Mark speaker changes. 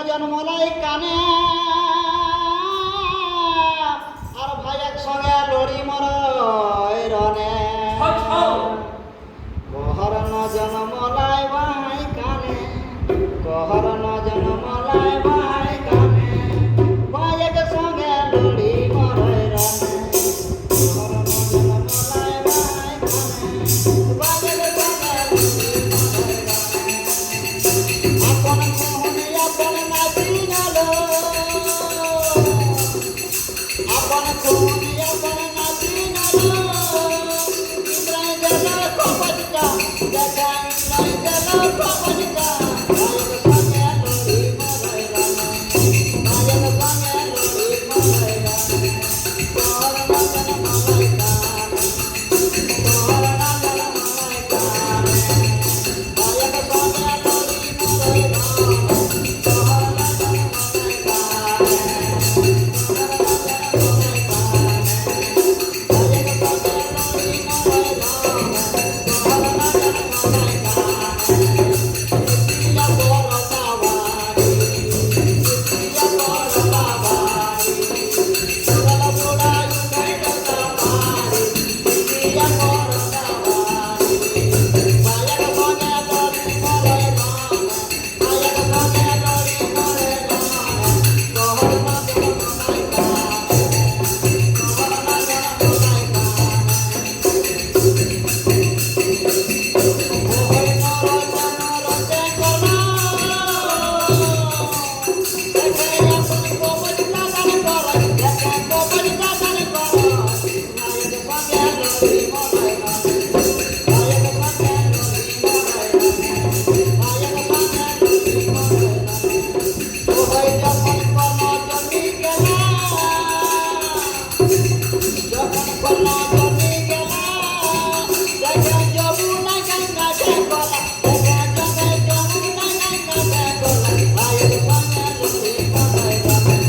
Speaker 1: জন্মলাই কানে আর ভাই একসঙ্গে লড়ি মরয় রনে কহর ন জন্মলাই ভাই কানে কহর ন জন্মলাই ভাই কানে ভাই একসঙ্গে লড়ি মরয় রনে কহর ন জন্মলাই ভাই কানে ভাই একসঙ্গে লড়ি মরয় রনে আপন মোহনে আপন নাচি গেল আপন মোহনে আপন নাচি গেল ইন্দ্রাই গেল কপটিকা দেখা ইন্দ্রাই গেল কপটিকা নায়ক সঙ্গে লড়ি মরয় রানে নায়ক সঙ্গে লড়ি মরয় রানে তোর নাচন মালাই কানে তোর নাচন মালাই কানে নায়ক সঙ্গে লড়ি মরয় রানে